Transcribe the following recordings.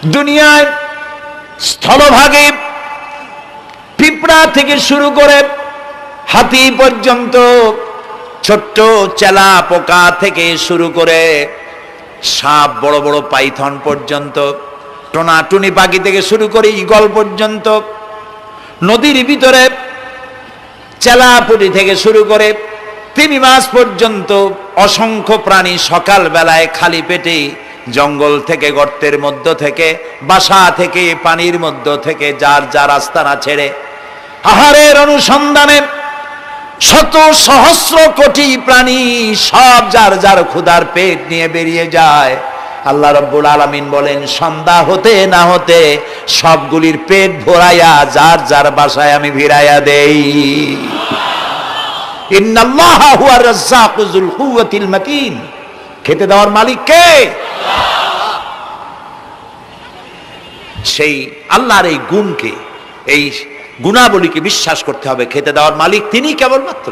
দুনিয়ায় স্থলভাগে পিঁপড়া থেকে শুরু করে হাতি পর্যন্ত, ছোট্ট চেলা পোকা থেকে শুরু করে সাপ, বড় বড় পাইথন পর্যন্ত, টোনাটুনি পাখি থেকে শুরু করে ঈগল পর্যন্ত, নদীর ভিতরে চেলাপুটি থেকে শুরু করে তিমি মাছ পর্যন্ত অসংখ্য প্রাণী সকাল বেলায় খালি পেটে জঙ্গল থেকে, গর্তের মধ্য থেকে, বাসা থেকে, পানির মধ্য থেকে যার যার আস্তানা ছেড়ে আহারের অনুসন্ধানে শত সহস্র কোটি প্রাণী সব যার যার ক্ষুধার পেট নিয়ে বেরিয়ে যায়। আল্লাহ রাব্বুল আলামিন বলেন, সন্ধ্যা হতে না হতে সবগুলির পেট ভরাইয়া যার যার বাসায় আমি ভিড়াইয়া দেই। ইন্নাল্লাহা হুয়ার রাজ্জাকু যুল কুওয়াতিল মাতিন। খেতে দেওয়ার মালিক কে? সেই আল্লাহর এই গুণকে, এই গুণাবলীকে বিশ্বাস করতে হবে। খেতে দেওয়ার মালিক তিনি কেবলমাত্র।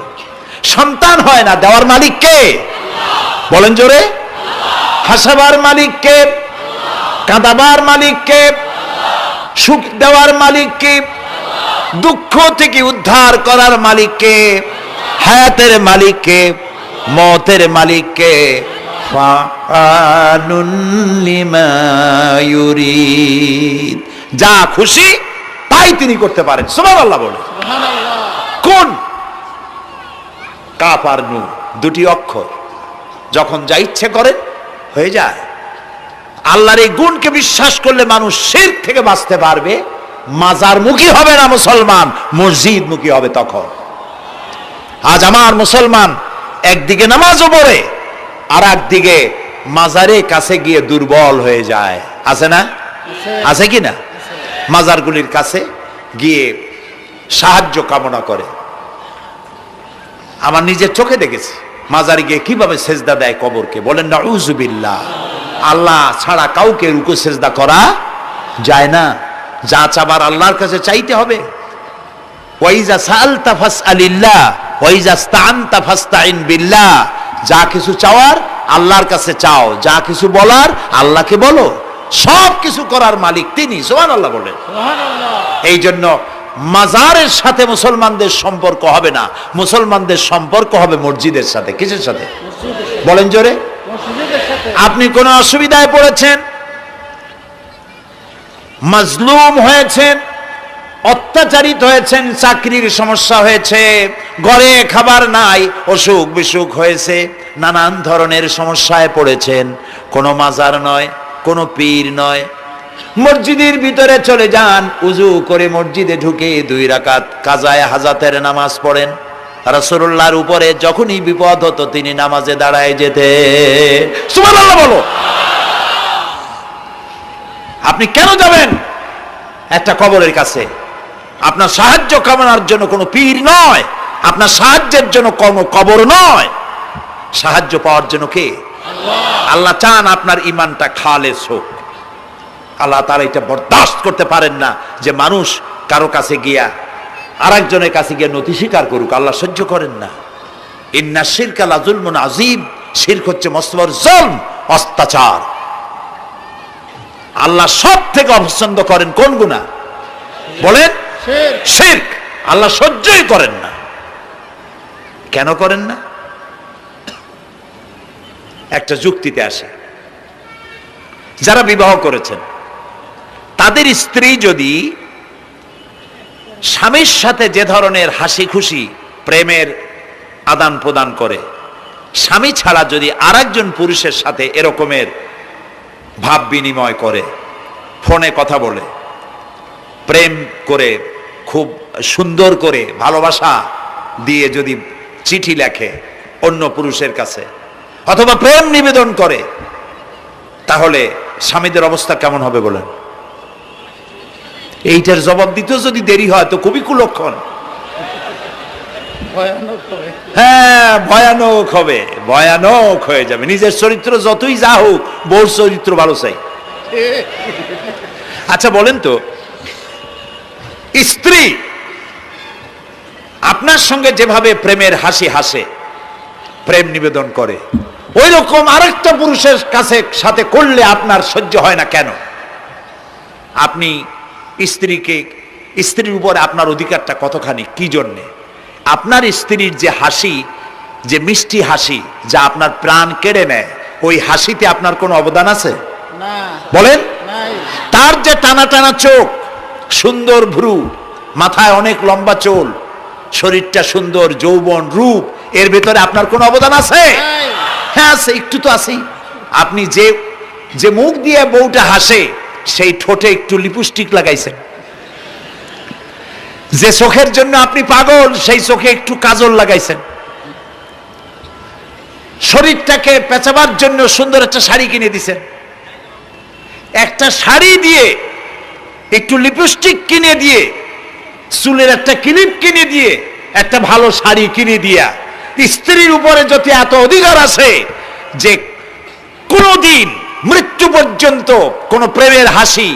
সন্তান হয় না, দেওয়ার মালিক কে? বলেন জোরে। হাসাবার মালিক কে? কাঁদাবার মালিক কে? সুখ দেওয়ার মালিক কে? দুঃখ থেকে উদ্ধার করার মালিক কে? হায়াতের মালিক কে? মওতের মালিক কে? ফাআলুন লিমা ইউরিদ। যা খুশি তাই তিনি করতে পারেন। সুবহানাল্লাহ বলে। কোন? কাফ আর নুন, দুটি অক্ষর। যখন যা ইচ্ছে করেন হয়ে যায়। আল্লাহর এই গুণকে বিশ্বাস করলে মানুষ শিরক থেকে বাঁচতে পারবে। মাজার মুখী হবে না মুসলমান, মসজিদ মুখী হবে তখন। আজ আমার মুসলমান একদিকে নামাজও পড়ে, আর একদিকে মাজারের কাছে গিয়ে দুর্বল হয়ে যায়। আছে না? আছে কি না? মাজারগুলির কাছে গিয়ে সাহায্য কামনা করে। আমার নিজের চোখে দেখেছি মাজারে গিয়ে কিভাবে সেজদা দেয় কবরকে। বলেন নাউযুবিল্লাহ। আল্লাহ ছাড়া কাউকে রুকু সেজদা করা যায় না। যা চাবার আল্লাহর কাছে চাইতে হবে। ওয়াইজা সাআলতা ফাসআলিল্লাহ ওয়াইজা ইসতাআনতা ফাসতাইন বিল্লাহ। যা কিছু চাওয়ার আল্লাহর কাছে চাও, যা কিছু বলার আল্লাহকে বলো। সব কিছু করার মালিক তিনি। সুবহানাল্লাহ বলেন। এই জন্য মাজারের সাথে মুসলমানদের সম্পর্ক হবে না, মুসলমানদের সম্পর্ক হবে মসজিদের সাথে। কিসের সাথে? বলেন জোরে। আপনি কোন অসুবিধায় পড়েছেন, মাজলুম হয়েছেন, অত্যাচারিত হয়েছেন, চাকরির সমস্যা হয়েছে, ঘরে খাবার নাই, অসুখ বিসুখ হয়েছে, নানান ধরনের সমস্যায় পড়েছেন, কোনো মাজার নয়, কোনো পীর নয়, মসজিদের ভিতরে চলে যান, উজু করে মসজিদে ঢুকে 2 রাকাত কাজায়ে হাজাতের নামাজ পড়েন। রাসূলুল্লাহর উপরে যখনই বিপদ হতো তিনি নামাজে দাঁড়ায় যেতেন। সুবহানাল্লাহ বলো। আপনি কেন যাবেন একটা কবরের কাছে? আপনার সাহায্য কামনার জন্য কোনো পীর নয়, আপনার সাহায্যের জন্য কোনো কবর নয়। সাহায্য পাওয়ার জন্য কে? আল্লাহ চান আপনার ঈমানটা খালেস হোক। আল্লাহ তাআলা এটা বরদাস্ত করতে পারেন না যে মানুষ কারো কাছে গিয়া আরেকজনের কাছে গিয়ে নথি স্বীকার করুক। আল্লাহ সহ্য করেন না। ইন্না শিরকা লাযুলমুন আযীম। শিরক হচ্ছে মস্ত বড় জুলম, অত্যাচার। আল্লাহ সব থেকে অপছন্দ করেন কোন গুনাহ? বলেন শিরক। আল্লাহ সহ্যই করেন না। কেন করেন না? একটা যুক্তিতে আসে। যারা বিবাহ করেছেন তাদের স্ত্রী যদি স্বামীর সাথে যে ধরনের হাসি খুশি প্রেমের আদান প্রদান করে, স্বামী ছাড়া যদি আরেকজন পুরুষের সাথে এরকমের ভাব বিনিময় করে, ফোনে কথা বলে, প্রেম করে, খুব সুন্দর করে ভালোবাসা দিয়ে যদি চিঠি লেখে অন্য পুরুষের কাছে, অথবা প্রেম নিবেদন করে, তাহলে স্বামীদের অবস্থা কেমন হবে বলেন? এইটার জবাব দিতেও যদি দেরি হয় তো খুবই কুলক্ষণ। হ্যাঁ, ভয়ানক হবে, ভয়ানক হয়ে যাবে। নিজের চরিত্র যতই যা হোক, বউর চরিত্র ভালো চাই। আচ্ছা বলেন তো, স্ত্রী আপনার সঙ্গে যেভাবে প্রেমের হাসি হাসে, প্রেম নিবেদন করে, ওই রকম আরেকটা পুরুষের কাছে সাথে করলে আপনার সহ্য হয় না কেন? আপনি স্ত্রীর উপরে আপনার অধিকারটা কতখানি, কি জন্যে? আপনার স্ত্রীর যে হাসি, যে মিষ্টি হাসি, যা আপনার প্রাণ কেড়ে নেয়, ওই হাসিতে আপনার কোনো অবদান আছে? বলেন। তার যে টানা টানা চোখ, সুন্দর ভ্রু, মাথায় অনেক লম্বা চুল, শরীরটা সুন্দর, যৌবন, রূপ, এর ভেতরে আপনার কোনো অবদান আছে? হ্যাঁ আছে, একটু তো আছেই। আপনি যে মুখ দিয়ে বউটা হাসে, সেই ঠোঁটে একটু লিপস্টিক লাগাইছেন। যে চোখের জন্য আপনি পাগল, সেই চোখে একটু কাজল লাগাইছেন। শরীরটাকে পেঁচাবার জন্য সুন্দর একটা শাড়ি কিনে দিছেন। একটা শাড়ি দিয়ে, একটু লিপস্টিক কিনে দিয়ে, চুলের একটা ক্লিপ কিনে দিয়ে, একটা ভালো শাড়ি কিনে দিয়া স্ত্রীর উপরে যদি এত অধিকার আছে যে কোনদিন মৃত্যু পর্যন্ত কোন প্রেমের হাসি,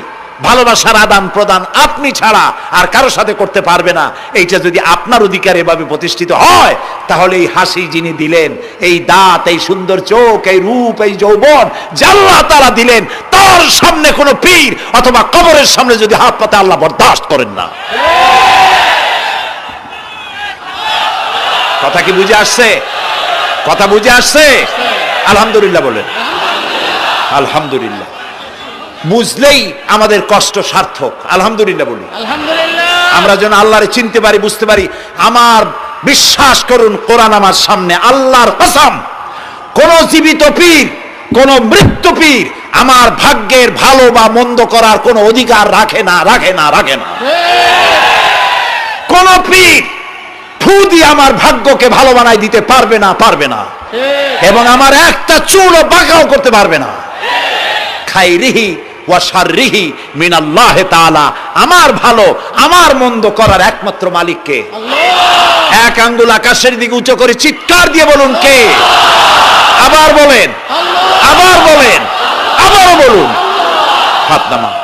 ভালোবাসার আদান প্রদান আপনি ছাড়া আর কারো সাথে করতে পারবে না, এইটা যদি আপনার অধিকার এভাবে প্রতিষ্ঠিত হয়, তাহলে এই হাসি যিনি দিলেন, এই দাঁত, এই সুন্দর চোখ, এই রূপ, এই যৌবন যা আল্লাহ তাআলা দিলেন, তার সামনে কোনো পীর অথবা কবরের সামনে যদি হাত পাতে, আল্লাহ বরদাস্ত করেন না। কথা কি বুঝে আসছে? কথা বুঝে আসছে? আলহামদুলিল্লাহ বলেন। আলহামদুলিল্লাহ। বুঝলেই আমাদের কষ্ট সার্থক। আলহামদুলিল্লাহ বলি। আমরা যেন আল্লাহরে চিনতে পারি, বুঝতে পারি। আমার বিশ্বাস করুন, কোরআন আমার সামনে, আল্লাহর কসম, কোন জীবিত পীর, কোন মৃত্যু পীর আমার ভাগ্যের ভালো বা মন্দ করার কোন অধিকার রাখে না, রাখে না, রাখে না। কোন পীর ফু দিয়ে আমার ভাগ্যকে ভালো বানাই দিতে পারবে না, পারবে না। এবং আমার একটা চুলও বাঁকাও করতে পারবে না। খাইরিহি ওয়া শাররিহি মিনাল্লাহি তাআলা। আমার ভালো, আমার মন্দ করার একমাত্র মালিক কে? আল্লাহ। এক আঙ্গুল আকাশের দিকে উঁচু করে চিৎকার দিয়ে বলুন, কে? আবার বলেন, আবার বলেন, আবারও বলুন। হাত নামান।